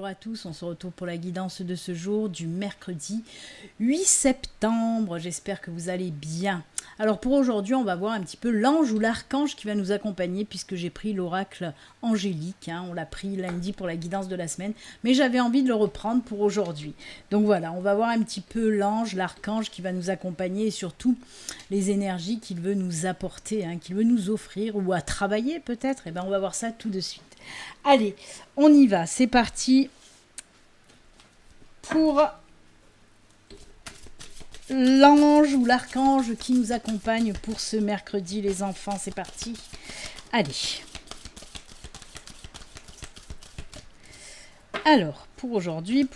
bonjour à tous, on se retrouve pour la guidance de ce jour du mercredi 8 septembre, j'espère que vous allez bien. Alors pour aujourd'hui on va voir un petit peu l'ange ou l'archange qui va nous accompagner puisque j'ai pris l'oracle angélique, on l'a pris lundi pour la guidance de la semaine, mais j'avais envie de le reprendre pour aujourd'hui. Donc voilà, on va voir un petit peu l'ange, l'archange qui va nous accompagner et surtout les énergies qu'il veut nous apporter, qu'il veut nous offrir ou à travailler peut-être, et bien on va voir ça tout de suite. Allez, on y va, c'est parti pour l'ange ou l'archange qui nous accompagne pour ce mercredi, les enfants, c'est parti. Allez. Alors, pour aujourd'hui,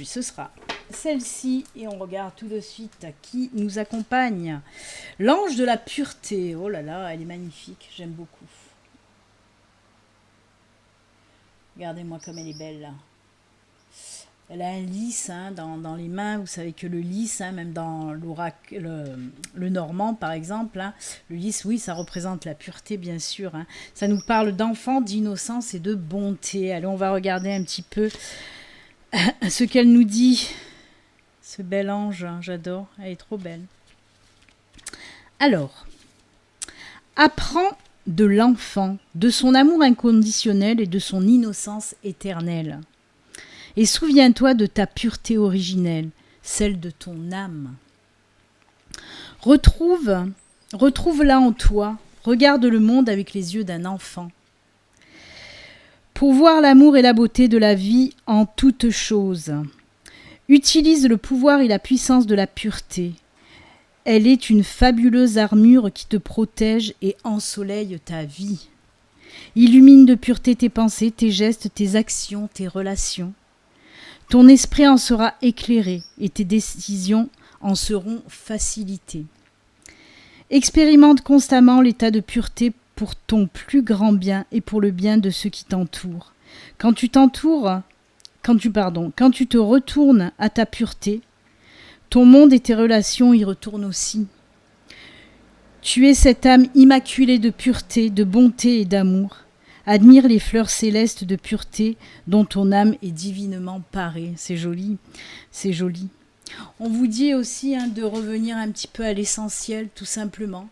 ce sera celle-ci et on regarde tout de suite qui nous accompagne. L'ange de la pureté, oh là là, elle est magnifique, j'aime beaucoup. Regardez-moi comme elle est belle là. Elle a un lys dans les mains. Vous savez que le lys, même dans l'oracle, le normand par exemple, le lys, oui, ça représente la pureté bien sûr. Ça nous parle d'enfants, d'innocence et de bonté. Allez, on va regarder un petit peu ce qu'elle nous dit. Ce bel ange, j'adore. Elle est trop belle. Alors, apprends de l'enfant, de son amour inconditionnel et de son innocence éternelle. Et souviens-toi de ta pureté originelle, celle de ton âme. Retrouve-la en toi, regarde le monde avec les yeux d'un enfant. Pour voir l'amour et la beauté de la vie en toutes choses, utilise le pouvoir et la puissance de la pureté. Elle est une fabuleuse armure qui te protège et ensoleille ta vie. Illumine de pureté tes pensées, tes gestes, tes actions, tes relations. Ton esprit en sera éclairé et tes décisions en seront facilitées. Expérimente constamment l'état de pureté pour ton plus grand bien et pour le bien de ceux qui t'entourent. Quand tu te retournes à ta pureté, ton monde et tes relations y retournent aussi. Tu es cette âme immaculée de pureté, de bonté et d'amour. Admire les fleurs célestes de pureté dont ton âme est divinement parée. C'est joli, c'est joli. On vous dit aussi de revenir un petit peu à l'essentiel, tout simplement.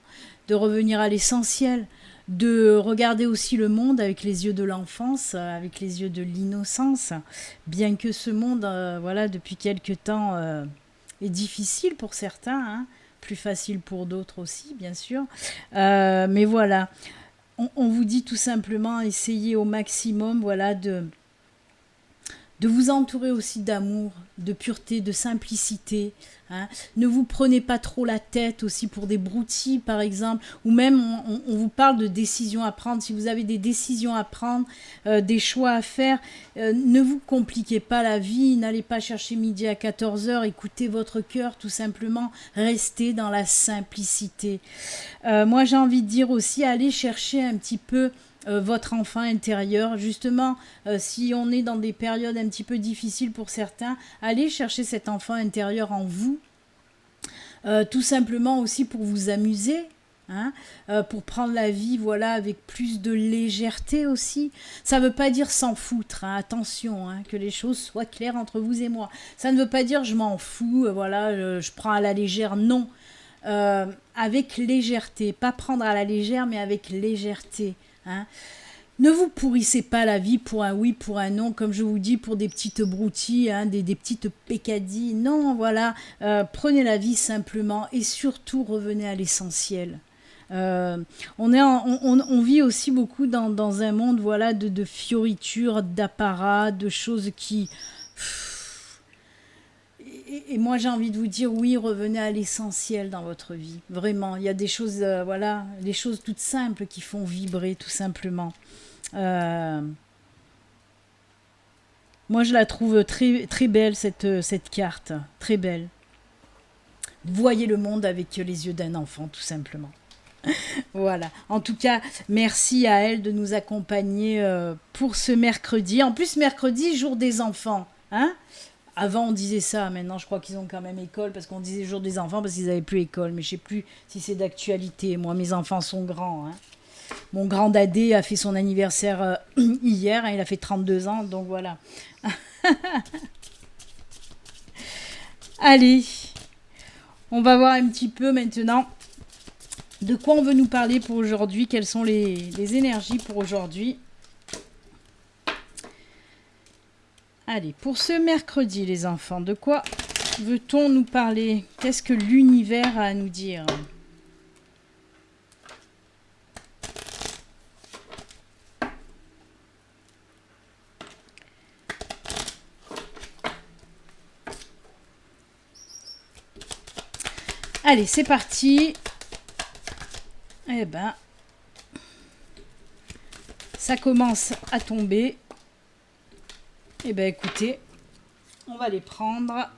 De revenir à l'essentiel, de regarder aussi le monde avec les yeux de l'enfance, avec les yeux de l'innocence. Bien que ce monde, depuis quelque temps, est difficile pour certains, plus facile pour d'autres aussi, bien sûr. Mais voilà. On vous dit tout simplement, essayez au maximum de vous entourer aussi d'amour, de pureté, de simplicité. Ne vous prenez pas trop la tête aussi pour des broutilles, par exemple, ou même on vous parle de décisions à prendre. Si vous avez des décisions à prendre, des choix à faire, ne vous compliquez pas la vie, n'allez pas chercher midi à 14h, écoutez votre cœur tout simplement, restez dans la simplicité. Moi j'ai envie de dire aussi, allez chercher un petit peu votre enfant intérieur, justement, si on est dans des périodes un petit peu difficiles pour certains, allez chercher cet enfant intérieur en vous, tout simplement aussi pour vous amuser, pour prendre la vie avec plus de légèreté aussi. Ça ne veut pas dire s'en foutre, attention, que les choses soient claires entre vous et moi. Ça ne veut pas dire je m'en fous, je prends à la légère, non. Avec légèreté, pas prendre à la légère, mais avec légèreté. Ne vous pourrissez pas la vie pour un oui, pour un non, comme je vous dis, pour des petites broutilles, des petites pécadilles. Non, prenez la vie simplement et surtout revenez à l'essentiel. On vit aussi beaucoup dans un monde de fioritures, d'apparats, de choses qui... Et moi j'ai envie de vous dire oui, revenez à l'essentiel dans votre vie. Vraiment, il y a des choses, des choses toutes simples qui font vibrer tout simplement. Moi je la trouve très, très belle cette carte, très belle. Voyez le monde avec les yeux d'un enfant tout simplement. Voilà, en tout cas merci à elle de nous accompagner pour ce mercredi. En plus mercredi, jour des enfants, Avant on disait ça, maintenant je crois qu'ils ont quand même école, parce qu'on disait jour des enfants parce qu'ils n'avaient plus école, mais je ne sais plus si c'est d'actualité. Moi mes enfants sont grands, Mon grand dadé a fait son anniversaire hier, hein, il a fait 32 ans, donc voilà. Allez, on va voir un petit peu maintenant de quoi on veut nous parler pour aujourd'hui, quelles sont les énergies pour aujourd'hui. Allez, pour ce mercredi, les enfants, de quoi veut-on nous parler? Qu'est-ce que l'univers a à nous dire? Allez, c'est parti. Eh ben, ça commence à tomber. Eh ben, écoutez, on va les prendre.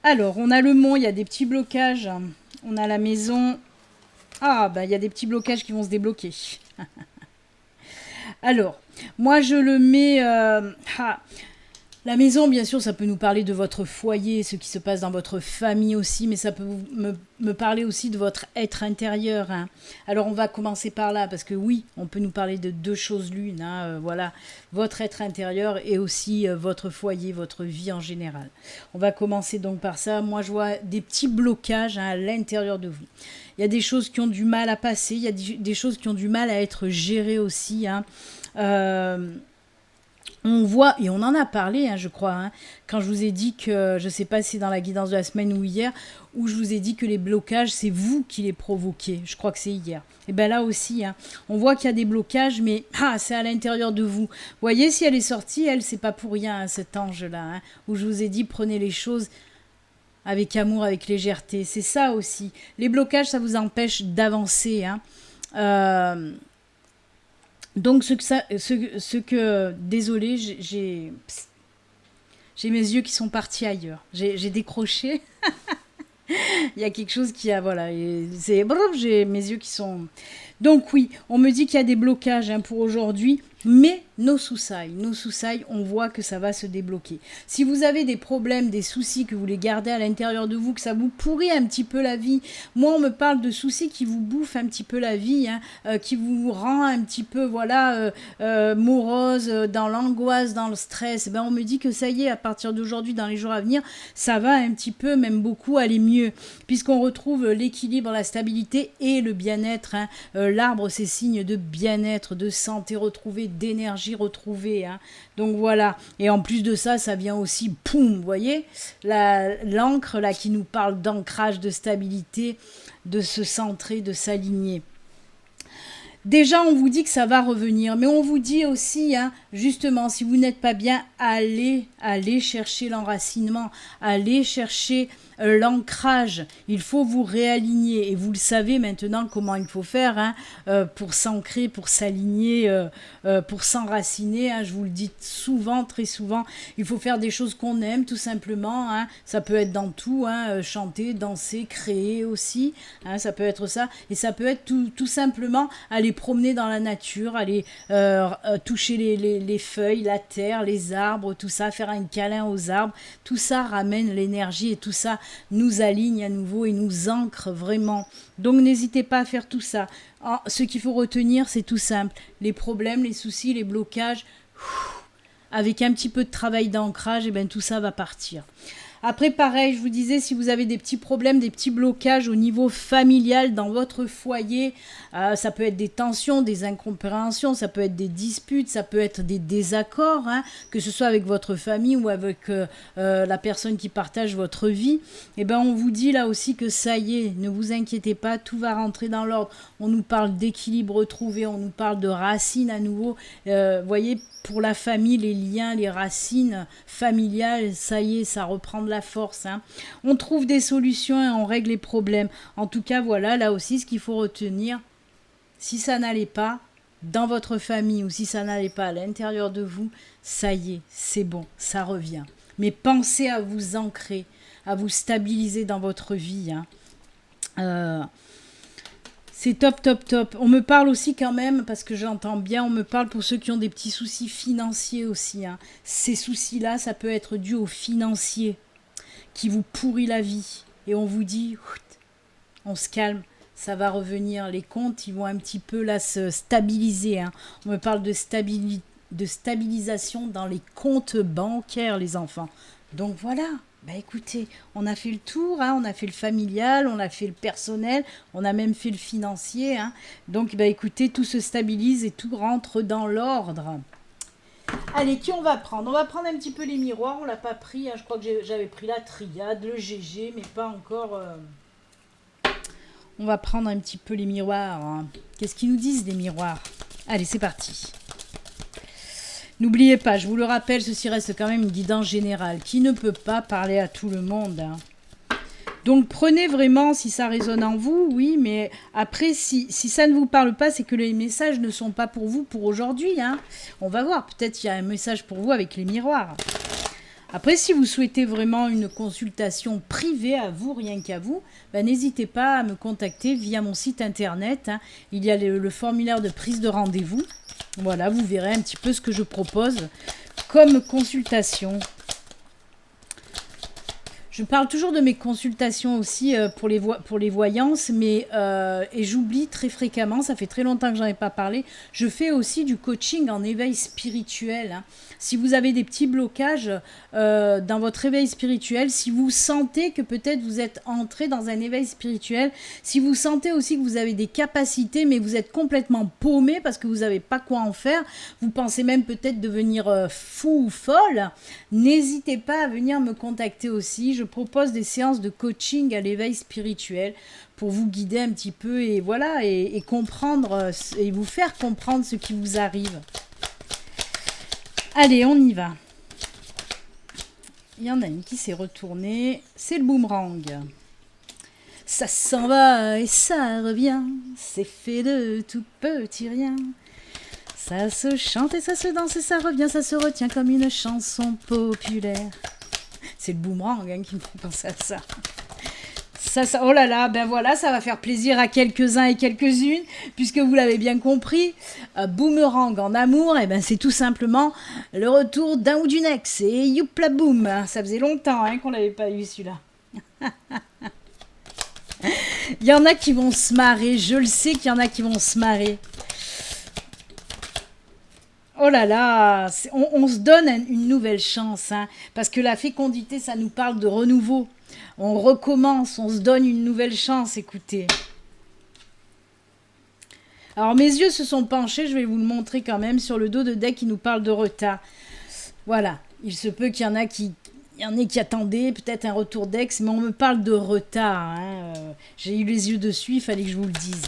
Alors, on a le mont, il y a des petits blocages. On a la maison. Ah, ben, il y a des petits blocages qui vont se débloquer. Alors, moi, je le mets... La maison, bien sûr, ça peut nous parler de votre foyer, ce qui se passe dans votre famille aussi, mais ça peut me parler aussi de votre être intérieur. Hein. Alors, on va commencer par là, parce que oui, on peut nous parler de deux choses l'une. Hein, voilà, votre être intérieur et aussi votre foyer, votre vie en général. On va commencer donc par ça. Moi, je vois des petits blocages à l'intérieur de vous. Il y a des choses qui ont du mal à passer, il y a des choses qui ont du mal à être gérées aussi. Hein. On voit, et on en a parlé, hein, je crois, hein, quand je vous ai dit que, je ne sais pas si c'est dans la guidance de la semaine ou hier, où je vous ai dit que les blocages, c'est vous qui les provoquez. Je crois que c'est hier. Et bien là aussi, hein, on voit qu'il y a des blocages, mais c'est à l'intérieur de vous. Vous voyez, si elle est sortie, elle, c'est pas pour rien, hein, cet ange-là, hein, où je vous ai dit, prenez les choses avec amour, avec légèreté. C'est ça aussi. Les blocages, ça vous empêche d'avancer, hein. Donc, désolé, j'ai mes yeux qui sont partis ailleurs. J'ai décroché. Il y a quelque chose qui a, voilà, j'ai mes yeux qui sont... Donc oui, on me dit qu'il y a des blocages hein, pour aujourd'hui, mais nos sous-sailles, on voit que ça va se débloquer. Si vous avez des problèmes, des soucis que vous les gardez à l'intérieur de vous, que ça vous pourrit un petit peu la vie, moi on me parle de soucis qui vous bouffent un petit peu la vie, hein, qui vous rend un petit peu, voilà, morose, dans l'angoisse, dans le stress, ben on me dit que ça y est, à partir d'aujourd'hui, dans les jours à venir, ça va un petit peu, même beaucoup, aller mieux, puisqu'on retrouve l'équilibre, la stabilité et le bien-être, hein. L'arbre, c'est signe de bien-être, de santé retrouvée, d'énergie retrouvée. Hein. Donc voilà. Et en plus de ça, ça vient aussi, poum, vous voyez, l'encre là qui nous parle d'ancrage, de stabilité, de se centrer, de s'aligner. Déjà, on vous dit que ça va revenir, mais on vous dit aussi, hein, justement, si vous n'êtes pas bien, allez chercher l'enracinement, allez chercher l'ancrage. Il faut vous réaligner et vous le savez maintenant comment il faut faire hein, pour s'ancrer, pour s'aligner, pour s'enraciner. Hein, je vous le dis souvent, très souvent, il faut faire des choses qu'on aime tout simplement. Hein, ça peut être dans tout, hein, chanter, danser, créer aussi. Hein, ça peut être ça et ça peut être tout simplement aller promener dans la nature, aller toucher les feuilles, la terre, les arbres, tout ça, faire un câlin aux arbres. Tout ça ramène l'énergie et tout ça nous aligne à nouveau et nous ancre vraiment. Donc n'hésitez pas à faire tout ça. Ce qu'il faut retenir, c'est tout simple. Les problèmes, les soucis, les blocages, avec un petit peu de travail d'ancrage, et bien tout ça va partir. Après, pareil, je vous disais, si vous avez des petits problèmes, des petits blocages au niveau familial dans votre foyer, ça peut être des tensions, des incompréhensions, ça peut être des disputes, ça peut être des désaccords, hein, que ce soit avec votre famille ou avec la personne qui partage votre vie, et ben on vous dit là aussi que ça y est, ne vous inquiétez pas, tout va rentrer dans l'ordre. On nous parle d'équilibre retrouvé, on nous parle de racines à nouveau, voyez, pour la famille, les liens, les racines familiales, ça y est, ça reprend de la force. Hein. On trouve des solutions et on règle les problèmes. En tout cas, voilà, là aussi, ce qu'il faut retenir, si ça n'allait pas dans votre famille ou si ça n'allait pas à l'intérieur de vous, ça y est, c'est bon, ça revient. Mais pensez à vous ancrer, à vous stabiliser dans votre vie. Hein. C'est top, top, top. On me parle aussi quand même, parce que j'entends bien, on me parle pour ceux qui ont des petits soucis financiers aussi. Hein. Ces soucis-là, ça peut être dû aux financiers qui vous pourrit la vie. Et on vous dit, on se calme, ça va revenir. Les comptes, ils vont un petit peu là se stabiliser. Hein. On me parle de stabilisation dans les comptes bancaires, les enfants. Donc voilà. Bah écoutez, on a fait le tour, hein, on a fait le familial, on a fait le personnel, on a même fait le financier. Hein. Donc bah écoutez, tout se stabilise et tout rentre dans l'ordre. Allez, qui on va prendre? On va prendre un petit peu les miroirs, on l'a pas pris. Hein. Je crois que j'avais pris la triade, le GG, mais pas encore. On va prendre un petit peu les miroirs. Hein. Qu'est-ce qu'ils nous disent les miroirs? Allez, c'est parti. N'oubliez pas, je vous le rappelle, ceci reste quand même une guidance générale qui ne peut pas parler à tout le monde. Hein. Donc prenez vraiment si ça résonne en vous, oui, mais après, si ça ne vous parle pas, c'est que les messages ne sont pas pour vous pour aujourd'hui. Hein. On va voir, peut-être qu'il y a un message pour vous avec les miroirs. Après, si vous souhaitez vraiment une consultation privée à vous, rien qu'à vous, ben, n'hésitez pas à me contacter via mon site internet. Hein. Il y a le formulaire de prise de rendez-vous. Voilà, vous verrez un petit peu ce que je propose comme consultation. Je parle toujours de mes consultations aussi pour les voyances, mais et j'oublie très fréquemment, ça fait très longtemps que j'en ai pas parlé, je fais aussi du coaching en éveil spirituel. Hein. Si vous avez des petits blocages dans votre éveil spirituel, si vous sentez que peut-être vous êtes entré dans un éveil spirituel, si vous sentez aussi que vous avez des capacités, mais vous êtes complètement paumé parce que vous n'avez pas quoi en faire, vous pensez même peut-être devenir fou ou folle, n'hésitez pas à venir me contacter aussi. Je propose des séances de coaching à l'éveil spirituel pour vous guider un petit peu et voilà, et comprendre et vous faire comprendre ce qui vous arrive. Allez, on y va. Il y en a une qui s'est retournée, c'est le boomerang. Ça s'en va et ça revient, c'est fait de tout petit rien. Ça se chante et ça se danse et ça revient, ça se retient comme une chanson populaire. C'est le boomerang hein, qui me fait penser à ça. Ça. Oh là là, ben voilà, ça va faire plaisir à quelques-uns et quelques-unes, puisque vous l'avez bien compris, boomerang en amour, et ben c'est tout simplement le retour d'un ou d'une ex. Et youpla boum, ça faisait longtemps hein, qu'on l'avait pas eu celui-là. Il y en a qui vont se marrer, je le sais qu'il y en a qui vont se marrer. Oh là là, on se donne une nouvelle chance, hein, parce que la fécondité, ça nous parle de renouveau. On recommence, on se donne une nouvelle chance, écoutez. Alors mes yeux se sont penchés, je vais vous le montrer quand même, sur le dos de deck qui nous parle de retard. Voilà, il se peut qu'il y en a qui attendaient peut-être un retour d'ex, mais on me parle de retard. Hein. J'ai eu les yeux dessus, il fallait que je vous le dise.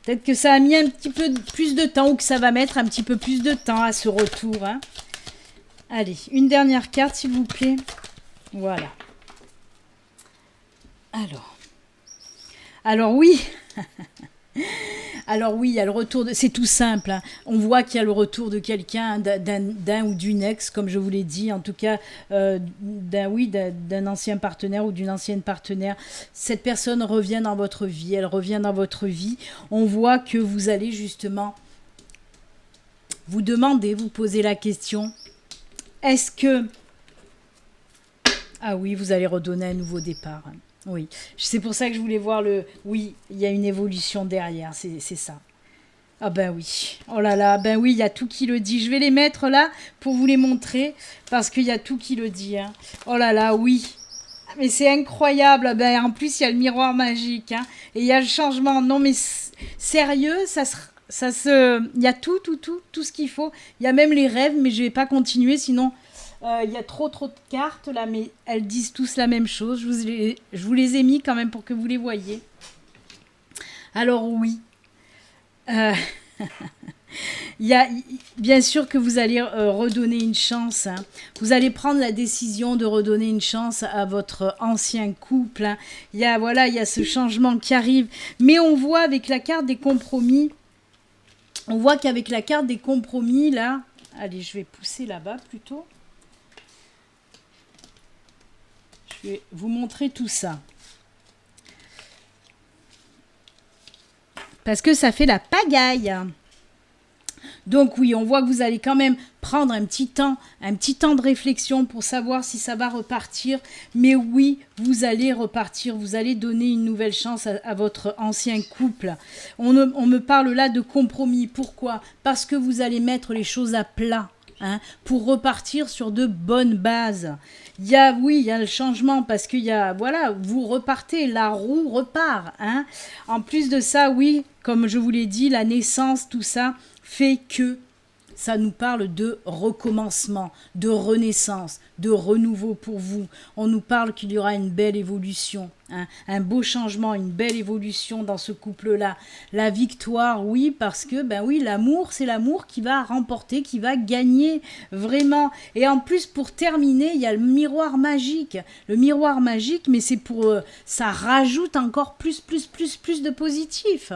Peut-être que ça a mis un petit peu plus de temps ou que ça va mettre un petit peu plus de temps à ce retour. Hein. Allez, une dernière carte s'il vous plaît. Voilà. Alors oui. Alors oui, il y a le retour de... C'est tout simple. Hein. On voit qu'il y a le retour de quelqu'un, d'un ou d'une ex, comme je vous l'ai dit. En tout cas, d'un ancien partenaire ou d'une ancienne partenaire. Cette personne revient dans votre vie. Elle revient dans votre vie. On voit que vous allez justement vous demander, vous poser la question. Est-ce que... Ah oui, vous allez redonner un nouveau départ. Hein. Oui, c'est pour ça que je voulais voir le... Oui, il y a une évolution derrière, c'est ça. Ah ben oui, oh là là, ben oui, il y a tout qui le dit. Je vais les mettre là pour vous les montrer, parce qu'il y a tout qui le dit. Hein. Oh là là, oui. Mais c'est incroyable, ben, en plus il y a le miroir magique, hein, et il y a le changement. Non mais sérieux, il y a tout ce qu'il faut. Il y a même les rêves, mais je vais pas continuer, sinon... Il y a trop de cartes là, mais elles disent tous la même chose. Je vous les ai mis quand même pour que vous les voyez. Alors oui, il y a bien sûr que vous allez redonner une chance. Hein. Vous allez prendre la décision de redonner une chance à votre ancien couple. Hein. Il y a ce changement qui arrive. Mais on voit avec la carte des compromis. On voit qu'avec la carte des compromis là, allez, je vais pousser là-bas plutôt. Je vais vous montrer tout ça. Parce que ça fait la pagaille. Donc oui, on voit que vous allez quand même prendre un petit temps de réflexion pour savoir si ça va repartir. Mais oui, vous allez repartir, vous allez donner une nouvelle chance à votre ancien couple. On me parle là de compromis. Pourquoi? Parce que vous allez mettre les choses à plat. Hein, pour repartir sur de bonnes bases. Il y a le changement parce que voilà, vous repartez, la roue repart. Hein. En plus de ça, oui, comme je vous l'ai dit, la naissance, tout ça fait que ça nous parle de recommencement, de renaissance, de renouveau pour vous. On nous parle qu'il y aura une belle évolution, hein, un beau changement, une belle évolution dans ce couple-là. La victoire, oui, parce que, l'amour, c'est l'amour qui va remporter, qui va gagner, vraiment. Et en plus, pour terminer, il y a le miroir magique. Le miroir magique, mais c'est pour... ça rajoute encore plus de positif.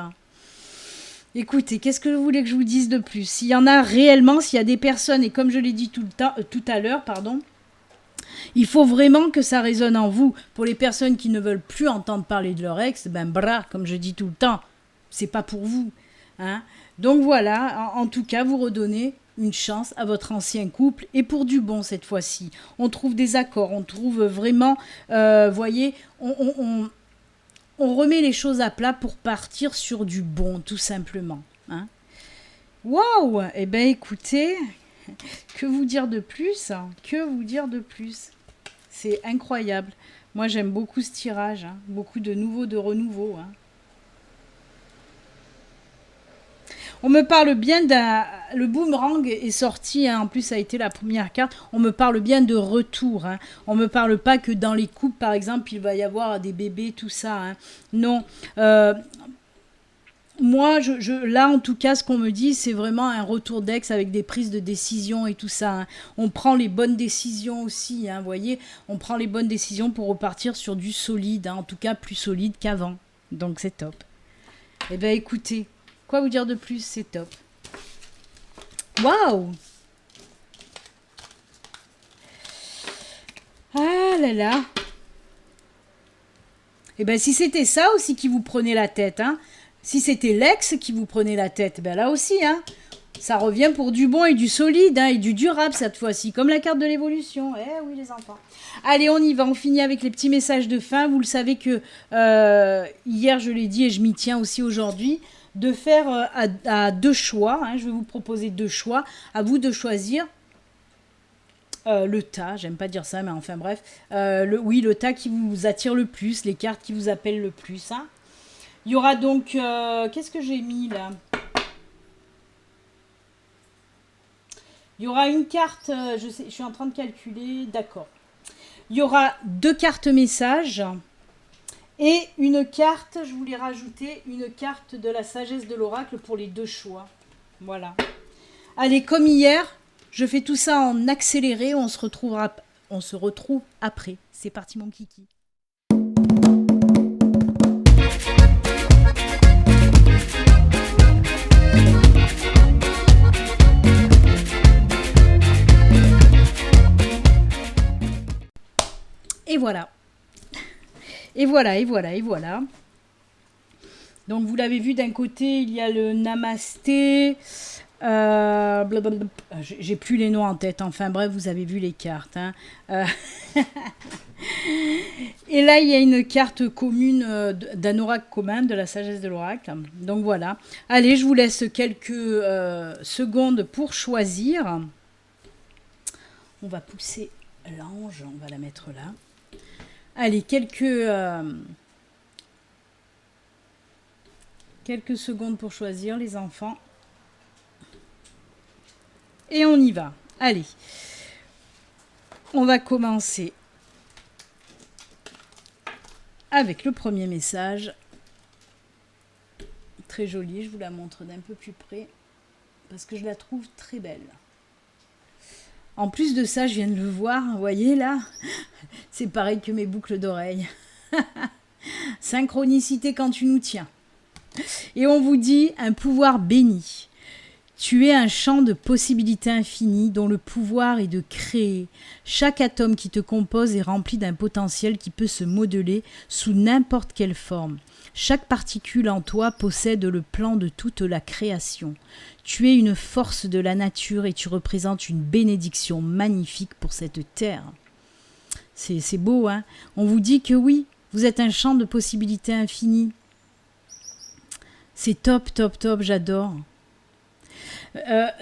Écoutez, qu'est-ce que vous voulez que je vous dise de plus? S'il y en a réellement, s'il y a des personnes, et comme je l'ai dit tout à l'heure, il faut vraiment que ça résonne en vous. Pour les personnes qui ne veulent plus entendre parler de leur ex, comme je dis tout le temps, c'est pas pour vous. Hein. Donc voilà, en tout cas, vous redonnez une chance à votre ancien couple, et pour du bon cette fois-ci. On trouve des accords, on trouve vraiment, voyez, on remet les choses à plat pour partir sur du bon, tout simplement. Hein. Waouh! Eh bien, écoutez, que vous dire de plus? Que vous dire de plus? C'est incroyable. Moi, j'aime beaucoup ce tirage. Hein. Beaucoup de nouveaux, de renouveau. Hein. On me parle bien le boomerang est sorti, hein, en plus ça a été la première carte, on me parle bien de retour, hein. On me parle pas que dans les couples par exemple il va y avoir des bébés, tout ça, hein. Non, moi là en tout cas ce qu'on me dit c'est vraiment un retour d'ex avec des prises de décision et tout ça, hein. On prend les bonnes décisions aussi, hein, vous voyez, on prend les bonnes décisions pour repartir sur du solide, hein, en tout cas plus solide qu'avant, donc c'est top. Eh bien écoutez, quoi vous dire de plus, c'est top. Waouh! Ah là là! Et bien si c'était ça aussi qui vous prenait la tête, hein, si c'était l'ex qui vous prenait la tête, ben là aussi, hein, ça revient pour du bon et du solide, hein, et du durable cette fois-ci, comme la carte de l'évolution. Eh oui les enfants. Allez, on y va, on finit avec les petits messages de fin. Vous le savez que hier je l'ai dit et je m'y tiens aussi aujourd'hui, de faire à deux choix, hein, je vais vous proposer deux choix, à vous de choisir le tas, j'aime pas dire ça, mais enfin bref, le tas qui vous attire le plus, les cartes qui vous appellent le plus. Hein. Il y aura donc, qu'est-ce que j'ai mis là? Il y aura une carte, je suis en train de calculer, d'accord. Il y aura deux cartes messages. Et une carte, je voulais rajouter une carte de la sagesse de l'oracle pour les deux choix. Voilà. Allez, comme hier, je fais tout ça en accéléré. On se retrouve après. C'est parti mon kiki. Et voilà. Et voilà. Donc, vous l'avez vu, d'un côté, il y a le namasté. J'ai plus les noms en tête. Enfin, bref, vous avez vu les cartes. Hein. Et là, il y a une carte commune d'un oracle commun, de la sagesse de l'oracle. Donc, voilà. Allez, je vous laisse quelques secondes pour choisir. On va pousser l'ange. On va la mettre là. Allez, quelques secondes pour choisir, les enfants. Et on y va. Allez. On va commencer avec le premier message. Très jolie, je vous la montre d'un peu plus près parce que je la trouve très belle. En plus de ça, je viens de le voir, vous voyez là, c'est pareil que mes boucles d'oreilles. Synchronicité quand tu nous tiens. Et on vous dit un pouvoir béni. Tu es un champ de possibilités infinies dont le pouvoir est de créer. Chaque atome qui te compose est rempli d'un potentiel qui peut se modeler sous n'importe quelle forme. Chaque particule en toi possède le plan de toute la création. Tu es une force de la nature et tu représentes une bénédiction magnifique pour cette terre. C'est beau, hein? On vous dit que oui, vous êtes un champ de possibilités infinies. C'est top, top, top, j'adore.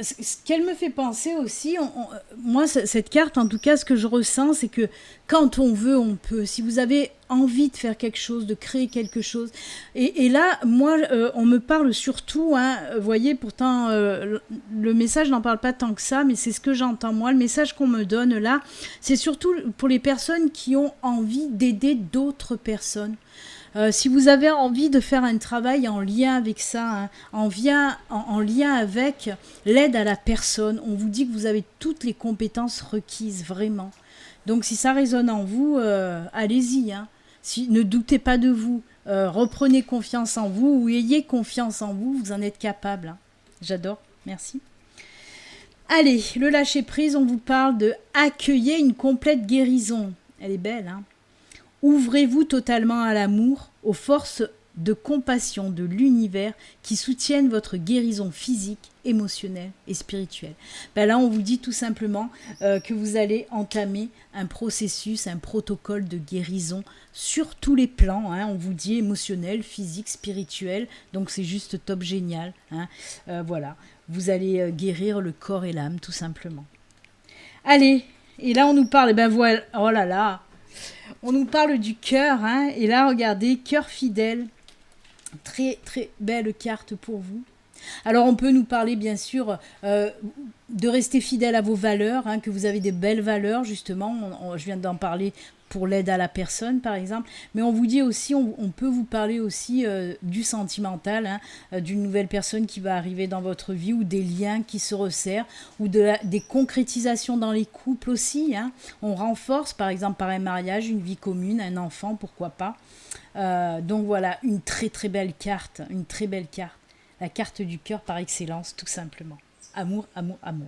Ce qu'elle me fait penser aussi, moi, cette carte, en tout cas, ce que je ressens, c'est que quand on veut, on peut. Si vous avez envie de faire quelque chose, de créer quelque chose. Et là, moi, on me parle surtout, hein, vous voyez, pourtant, le message n'en parle pas tant que ça, mais c'est ce que j'entends, moi. Le message qu'on me donne là, c'est surtout pour les personnes qui ont envie d'aider d'autres personnes. Si vous avez envie de faire un travail en lien avec ça, hein, en lien avec l'aide à la personne, on vous dit que vous avez toutes les compétences requises, vraiment. Donc si ça résonne en vous, allez-y. Hein. Ne doutez pas de vous. Reprenez confiance en vous ou ayez confiance en vous, vous en êtes capable. Hein. J'adore, merci. Allez, le lâcher-prise, on vous parle de accueillir une complète guérison. Elle est belle, hein. Ouvrez-vous totalement à l'amour, aux forces de compassion de l'univers qui soutiennent votre guérison physique, émotionnelle et spirituelle. Ben là, on vous dit tout simplement que vous allez entamer un processus, un protocole de guérison sur tous les plans. Hein, on vous dit émotionnel, physique, spirituel. Donc c'est juste top génial. Hein, voilà, vous allez guérir le corps et l'âme, tout simplement. Allez, et là on nous parle, et ben voilà, oh là là. On nous parle du cœur, hein, et là, regardez, cœur fidèle. Très, très belle carte pour vous. Alors, on peut nous parler, bien sûr, de rester fidèle à vos valeurs, hein, que vous avez des belles valeurs, justement. Je viens d'en parler pour l'aide à la personne, par exemple. Mais on vous dit aussi, on peut vous parler aussi du sentimental, hein, d'une nouvelle personne qui va arriver dans votre vie, ou des liens qui se resserrent, ou des concrétisations dans les couples aussi. Hein. On renforce, par exemple, par un mariage, une vie commune, un enfant, pourquoi pas. Donc voilà, une très très belle carte, une très belle carte. La carte du cœur par excellence, tout simplement. Amour, amour, amour.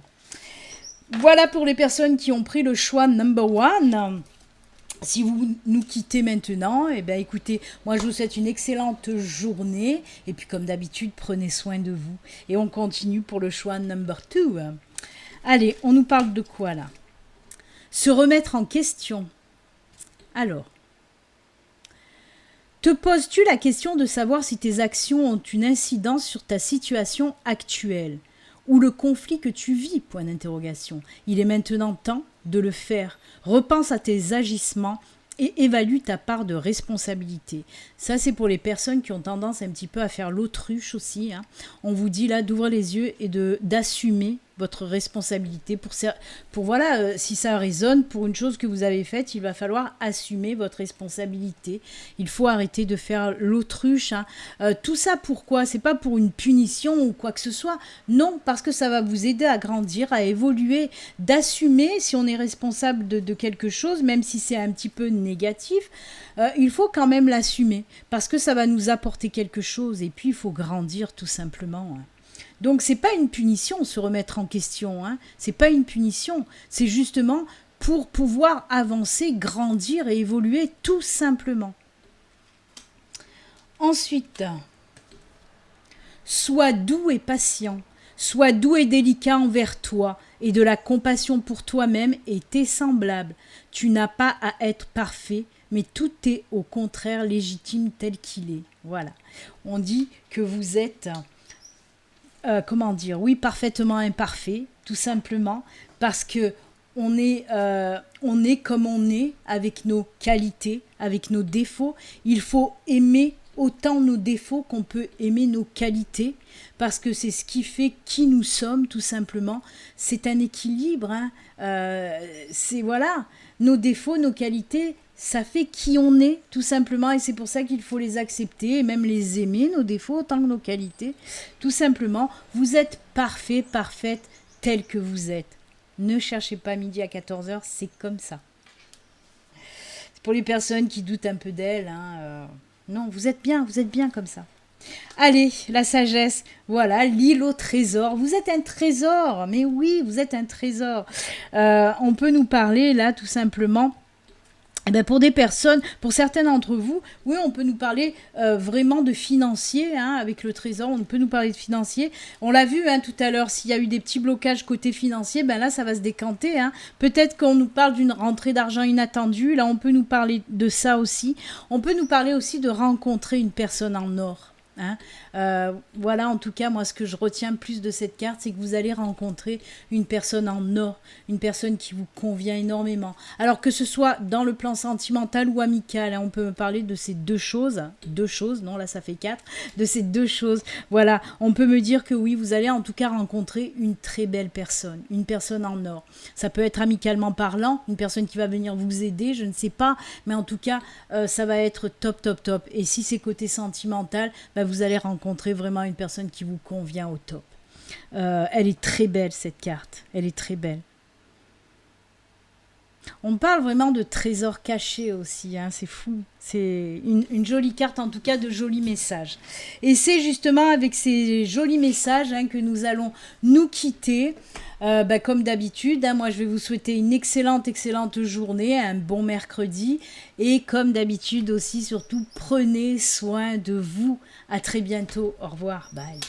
Voilà pour les personnes qui ont pris le choix number one. Si vous nous quittez maintenant, eh bien, écoutez, moi je vous souhaite une excellente journée. Et puis comme d'habitude, prenez soin de vous. Et on continue pour le choix number two. Allez, on nous parle de quoi là? Se remettre en question. Alors, te poses-tu la question de savoir si tes actions ont une incidence sur ta situation actuelle ou le conflit que tu vis, point d'interrogation. Il est maintenant temps de le faire. Repense à tes agissements et évalue ta part de responsabilité. Ça, c'est pour les personnes qui ont tendance un petit peu à faire l'autruche aussi. Hein. On vous dit là d'ouvrir les yeux et d'assumer votre responsabilité pour voilà, si ça résonne pour une chose que vous avez faite, il va falloir assumer votre responsabilité. Il faut arrêter de faire l'autruche. Hein. Tout ça pourquoi? C'est pas pour une punition ou quoi que ce soit. Non, parce que ça va vous aider à grandir, à évoluer, d'assumer si on est responsable de quelque chose, même si c'est un petit peu négatif. Il faut quand même l'assumer parce que ça va nous apporter quelque chose et puis il faut grandir tout simplement. Hein. Donc c'est pas une punition, se remettre en question, hein. C'est pas une punition, c'est justement pour pouvoir avancer, grandir et évoluer tout simplement. Ensuite, sois doux et patient, sois doux et délicat envers toi et de la compassion pour toi-même et tes semblables. Tu n'as pas à être parfait, mais tout est au contraire légitime tel qu'il est. Voilà, on dit que vous êtes... comment dire, oui, parfaitement imparfait, tout simplement, parce que on est comme on est, avec nos qualités, avec nos défauts. Il faut aimer autant nos défauts qu'on peut aimer nos qualités, parce que c'est ce qui fait qui nous sommes, tout simplement. C'est un équilibre, hein. C'est voilà, nos défauts, nos qualités, ça fait qui on est, tout simplement, et c'est pour ça qu'il faut les accepter et même les aimer, nos défauts, autant que nos qualités. Tout simplement, vous êtes parfait, parfaite, tel que vous êtes. Ne cherchez pas midi à 14h, c'est comme ça. C'est pour les personnes qui doutent un peu d'elles. Hein, non, vous êtes bien comme ça. Allez, la sagesse, voilà, l'île au trésor. Vous êtes un trésor, mais oui, vous êtes un trésor. On peut nous parler là, tout simplement, Eh ben pour des personnes, pour certains d'entre vous, oui, on peut nous parler vraiment de financier, hein, avec le trésor, on peut nous parler de financier. On l'a vu tout à l'heure, s'il y a eu des petits blocages côté financier, ben là, ça va se décanter. Hein. Peut-être qu'on nous parle d'une rentrée d'argent inattendue, là, on peut nous parler de ça aussi. On peut nous parler aussi de rencontrer une personne en or. Hein. Voilà, en tout cas, moi, ce que je retiens plus de cette carte, c'est que vous allez rencontrer une personne en or, une personne qui vous convient énormément. Alors que ce soit dans le plan sentimental ou amical, hein, on peut me parler de ces deux choses, non, là, ça fait 4, de ces deux choses. Voilà, on peut me dire que oui, vous allez en tout cas rencontrer une très belle personne, une personne en or. Ça peut être amicalement parlant, une personne qui va venir vous aider, je ne sais pas, mais en tout cas, ça va être top, top, top. Et si c'est côté sentimental, bah, vous allez rencontrer vraiment une personne qui vous convient au top. Elle est très belle, cette carte. Elle est très belle. On parle vraiment de trésors cachés aussi, hein, c'est fou. C'est une jolie carte, en tout cas de jolis messages. Et c'est justement avec ces jolis messages que nous allons nous quitter. Comme d'habitude, moi je vais vous souhaiter une excellente journée, un bon mercredi. Et comme d'habitude aussi, surtout, prenez soin de vous. À très bientôt. Au revoir. Bye.